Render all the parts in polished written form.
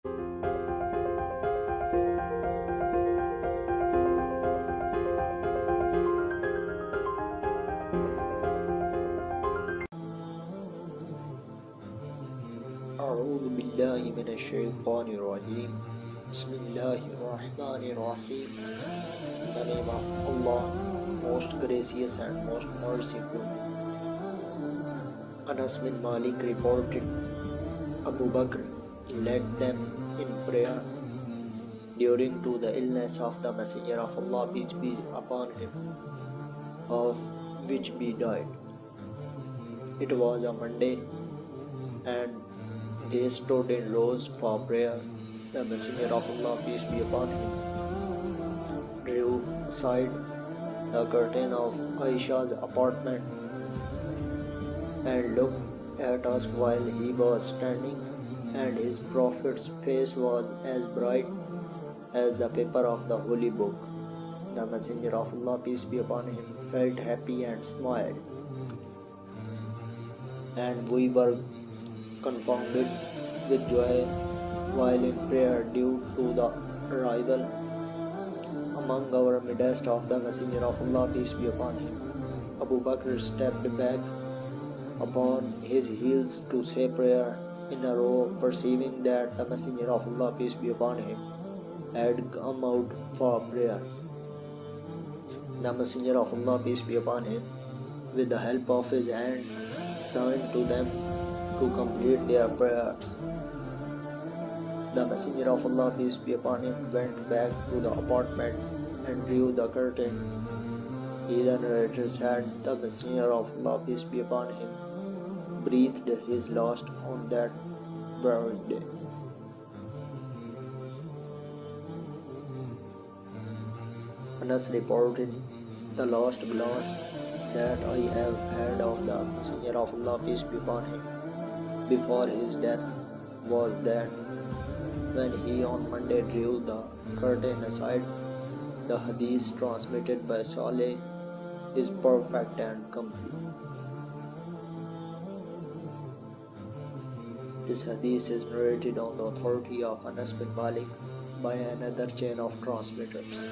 أعوذ بالله من الشيطان الرجيم بسم الله الرحمن الرحيم. In the name of Allah, most gracious and most merciful. Anas bin Malik reported, Abu Bakr led them in prayer during to the illness of the Messenger of Allah, peace be upon him, of which he died. It was a Monday, and they stood in rows for prayer. The Messenger of Allah, peace be upon him, drew aside the curtain of Aisha's apartment and looked at us while he was standing, and his Prophet's face was as bright as the paper of the Holy Book. The Messenger of Allah, peace be upon him, felt happy and smiled, and we were confounded with joy while in prayer due to the arrival among our midst of the Messenger of Allah, peace be upon him. Abu Bakr stepped back upon his heels to say prayer in a row, perceiving that the Messenger of Allah, peace be upon him, had come out for prayer. The Messenger of Allah, peace be upon him, with the help of his hand, signed to them to complete their prayers. The Messenger of Allah, peace be upon him, went back to the apartment and drew the curtain. He, the narrator, said, the Messenger of Allah, peace be upon him, breathed his last on that very day. Anas reported, the last glance that I have had of the Messenger of Allah, peace be upon him, before his death was that when he on Monday drew the curtain aside. The Hadith transmitted by Saleh is perfect and complete. This Hadith is narrated on the authority of Anas bin Malik by another chain of transmitters.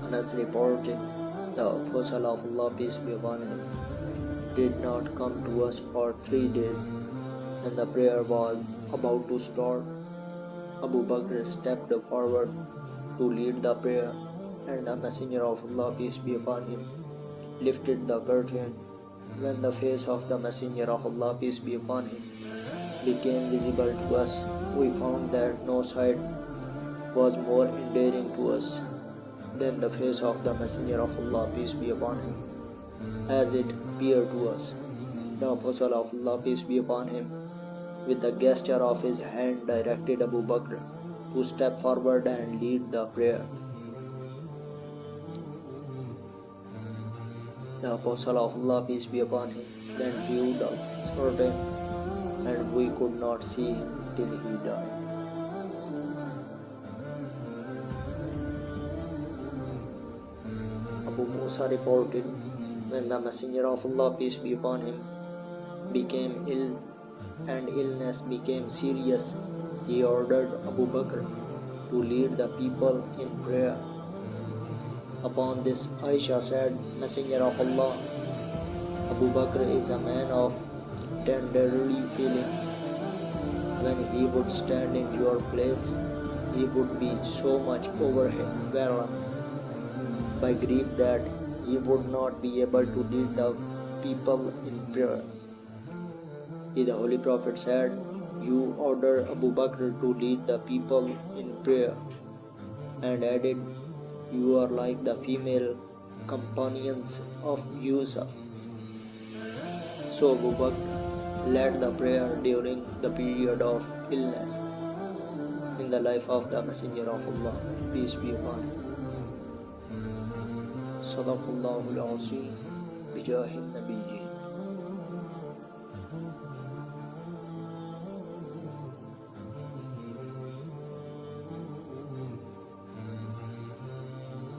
Anas reported, the Apostle of Allah, peace be upon him, did not come to us for 3 days. When the prayer was about to start, Abu Bakr stepped forward to lead the prayer, and the Messenger of Allah, peace be upon him, lifted the curtain. When the face of the Messenger of Allah, peace be upon him, became visible to us, we found that no sight was more endearing to us than the face of the Messenger of Allah, peace be upon him, as it appeared to us. The Apostle of Allah, peace be upon him, with the gesture of his hand, directed Abu Bakr to step forward and lead the prayer. The Apostle of Allah, peace be upon him, then drew the curtain, and we could not see him till he died. Abu Musa reported, when the Messenger of Allah, peace be upon him, became ill and illness became serious, he ordered Abu Bakr to lead the people in prayer. Upon this, Aisha said, Messenger of Allah, Abu Bakr is a man of tenderly feelings. When he would stand in your place, he would be so much overwhelmed by grief that he would not be able to lead the people in prayer. The Holy Prophet said, you order Abu Bakr to lead the people in prayer, and added, you are like the female companions of Yusuf. So Abu Bakr led the prayer during the period of illness in the life of the Messenger of Allah, peace be upon him. S.W.a. Bijahi Nabiyyi.